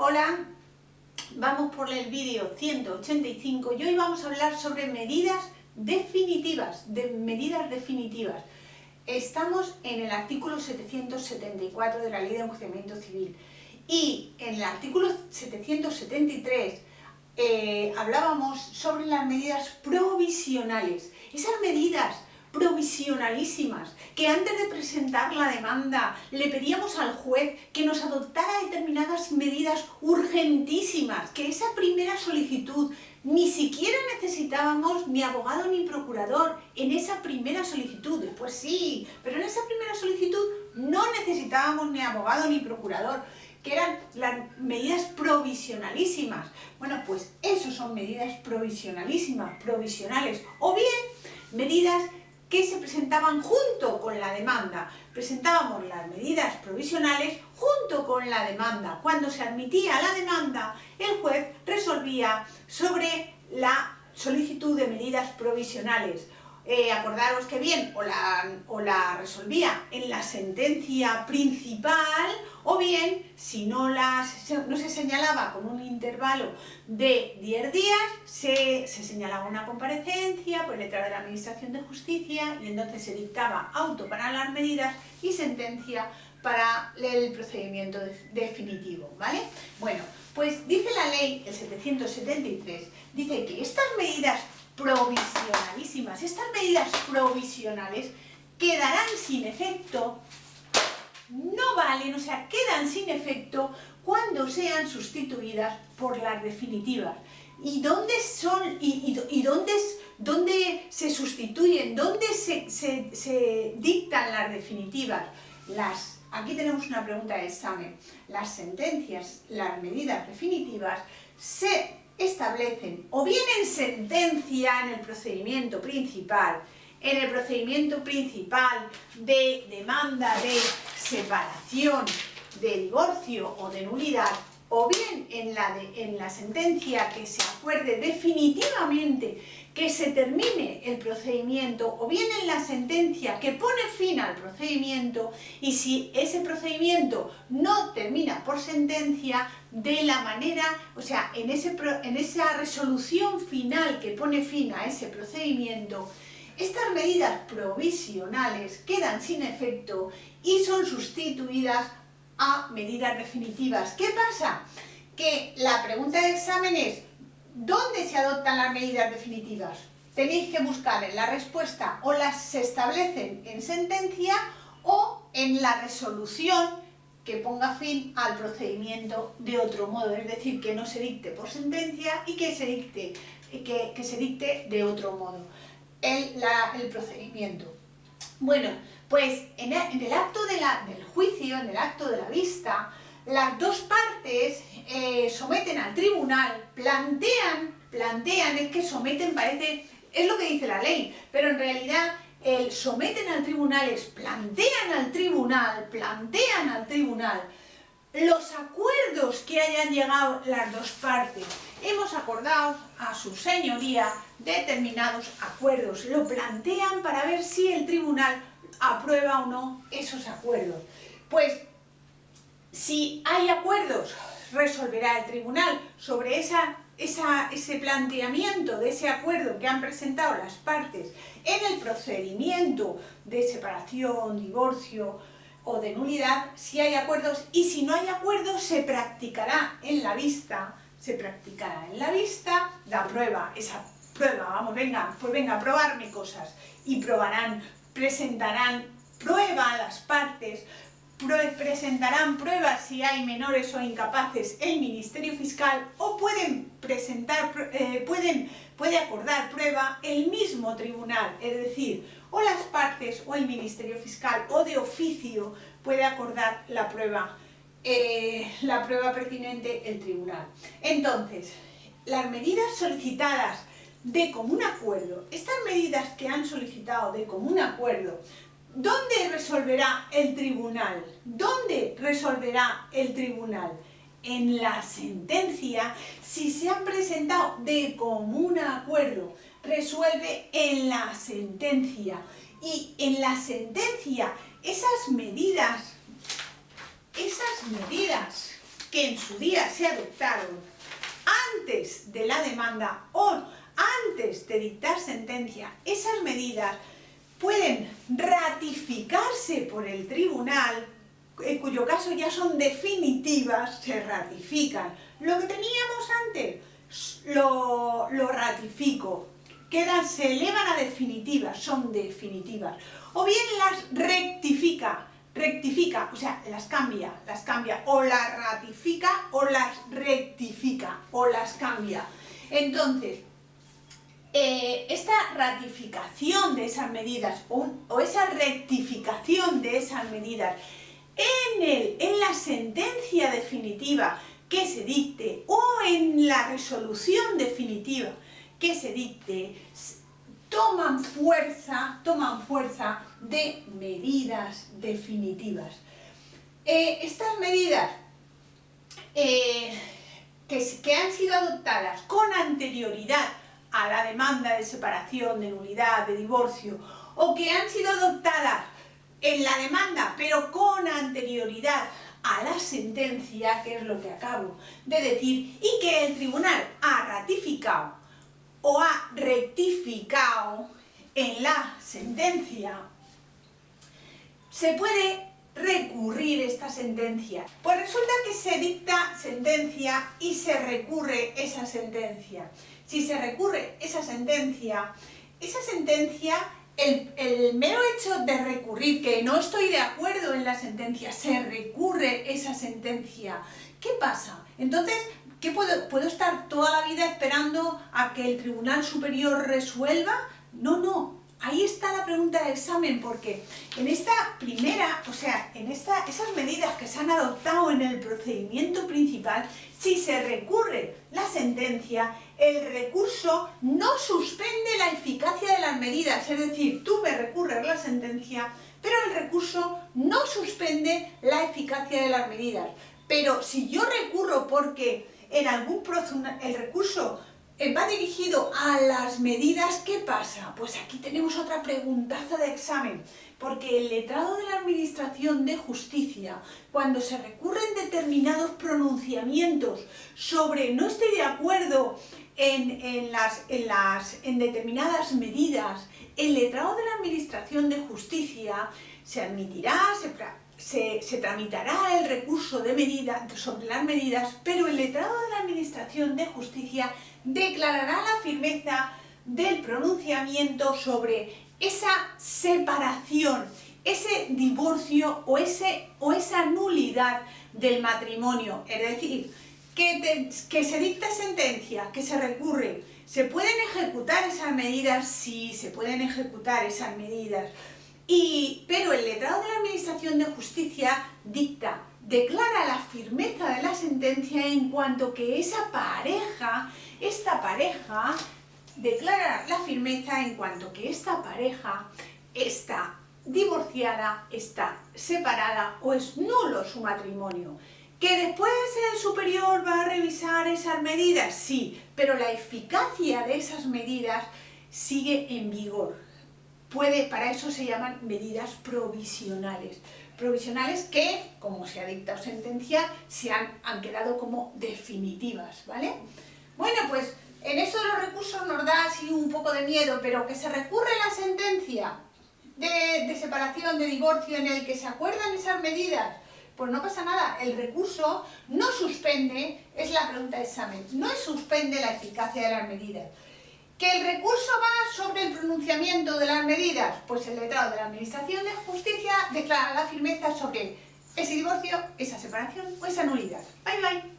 Hola, vamos por el vídeo 185 y hoy vamos a hablar sobre medidas definitivas, Estamos en el artículo 774 de la Ley de Enjuiciamiento Civil y en el artículo 773 hablábamos sobre las medidas provisionales. Esas medidas provisionalísimas que antes de presentar la demanda le pedíamos al juez que nos adoptara determinadas medidas urgentísimas, que esa primera solicitud ni siquiera necesitábamos ni abogado ni procurador en esa primera solicitud, después sí, pero en esa primera solicitud no necesitábamos ni abogado ni procurador, que eran las medidas provisionalísimas. Bueno, pues eso son medidas provisionalísimas, provisionales, o bien medidas que se presentaban junto con la demanda. Presentábamos las medidas provisionales junto con la demanda. Cuando se admitía la demanda, el juez resolvía sobre la solicitud de medidas provisionales. Acordaros que bien, o la resolvía en la sentencia principal, o bien, si no se señalaba con un intervalo de 10 días, se señalaba una comparecencia por letra de la Administración de Justicia y entonces se dictaba auto para las medidas y sentencia para el procedimiento definitivo, ¿vale? Bueno, pues dice la ley, el 773, dice que estas medidas provisionalísimas, estas medidas provisionales quedarán sin efecto, no valen, o sea, quedan sin efecto cuando sean sustituidas por las definitivas. ¿Y dónde son? ¿Dónde se sustituyen? ¿Dónde se dictan las definitivas? Aquí tenemos una pregunta de examen. Las sentencias, las medidas definitivas se establecen o bien en sentencia en el procedimiento principal, de demanda de separación, de divorcio o de nulidad, o bien en la sentencia que se acuerde definitivamente que se termine el procedimiento, o bien en la sentencia que pone fin al procedimiento, y si ese procedimiento no termina por sentencia, de la manera, o sea, en esa resolución final que pone fin a ese procedimiento, estas medidas provisionales quedan sin efecto y son sustituidas a medidas definitivas. ¿Qué pasa? Que la pregunta de examen es: ¿dónde se adoptan las medidas definitivas? Tenéis que buscar en la respuesta, o se establecen en sentencia o en la resolución que ponga fin al procedimiento de otro modo, es decir, que no se dicte por sentencia y que se dicte de otro modo el procedimiento. Bueno, pues en el acto del juicio, en el acto de la vista, las dos partes someten al tribunal, plantean, es que someten parece, es lo que dice la ley, pero en realidad el someten al tribunal es plantean al tribunal los acuerdos que hayan llegado las dos partes. Hemos acordado a su señoría determinados acuerdos, lo plantean para ver si el tribunal aprueba o no esos acuerdos. Pues si hay acuerdos, resolverá el tribunal sobre ese planteamiento de ese acuerdo que han presentado las partes en el procedimiento de separación, divorcio o de nulidad, si hay acuerdos, y si no hay acuerdos se practicará en la vista, la prueba, esa prueba, vamos, venga, probarme cosas, y presentarán prueba a las partes, presentarán pruebas si hay menores o incapaces el Ministerio Fiscal, o puede acordar prueba el mismo tribunal, es decir, o las partes o el Ministerio Fiscal, o de oficio puede acordar la prueba pertinente el tribunal. Entonces, las medidas solicitadas de común acuerdo, estas medidas que han solicitado de común acuerdo, ¿dónde resolverá el tribunal? En la sentencia. Si se han presentado de común acuerdo, resuelve en la sentencia. Y en la sentencia, esas medidas que en su día se adoptaron antes de la demanda o antes de dictar sentencia, esas medidas pueden ratificarse por el tribunal, en cuyo caso ya son definitivas, se ratifican. Lo que teníamos antes, lo ratifico, se elevan a definitivas, son definitivas. O bien las rectifica, o sea, las cambia, o las ratifica, o las rectifica, o las cambia. Entonces, esta ratificación de esas medidas o esa rectificación de esas medidas en la sentencia definitiva que se dicte o en la resolución definitiva que se dicte, toman fuerza de medidas definitivas. Estas medidas que han sido adoptadas con anterioridad a la demanda de separación, de nulidad, de divorcio, o que han sido adoptadas en la demanda, pero con anterioridad a la sentencia, que es lo que acabo de decir, y que el tribunal ha ratificado o ha rectificado en la sentencia, se puede recurrir esta sentencia. Pues resulta que se dicta sentencia y se recurre esa sentencia. Si se recurre esa sentencia, el mero hecho de recurrir, que no estoy de acuerdo en la sentencia, se recurre esa sentencia. ¿Qué pasa? Entonces, ¿qué puedo estar toda la vida esperando a que el Tribunal Superior resuelva? No. Ahí está la pregunta de examen, porque en esta primera, esas medidas que se han adoptado en el procedimiento principal, si se recurre la sentencia, el recurso no suspende la eficacia de las medidas. Es decir, tú me recurres la sentencia, pero el recurso no suspende la eficacia de las medidas. Pero si yo recurro porque en algún proceso el recurso va dirigido a las medidas, ¿qué pasa? Pues aquí tenemos otra preguntaza de examen, porque el letrado de la Administración de Justicia, cuando se recurren determinados pronunciamientos sobre no estoy de acuerdo en determinadas medidas, el letrado de la Administración de Justicia se admitirá, se tramitará el recurso de medida sobre las medidas, pero el letrado de la Administración de Justicia declarará la firmeza del pronunciamiento sobre esa separación, ese divorcio o esa nulidad del matrimonio. Es decir, que se dicta sentencia, que se recurre. ¿Se pueden ejecutar esas medidas? Sí, se pueden ejecutar esas medidas. Pero el letrado de la Administración de Justicia declara la firmeza de la sentencia en cuanto que esta pareja declara la firmeza en cuanto que esta pareja está divorciada, está separada o es nulo su matrimonio. ¿Que después el superior va a revisar esas medidas? Sí, pero la eficacia de esas medidas sigue en vigor. Para eso se llaman medidas provisionales. Provisionales que, como se ha dictado sentencia, han quedado como definitivas, ¿vale? Bueno, pues en eso de los recursos nos da así un poco de miedo, pero que se recurre la sentencia de separación, de divorcio, en el que se acuerdan esas medidas, pues no pasa nada. El recurso no suspende, es la pregunta de examen, no suspende la eficacia de las medidas. ¿Que el recurso va sobre el pronunciamiento de las medidas? Pues el letrado de la Administración de Justicia declara la firmeza sobre ese divorcio, esa separación o esa nulidad. Bye, bye.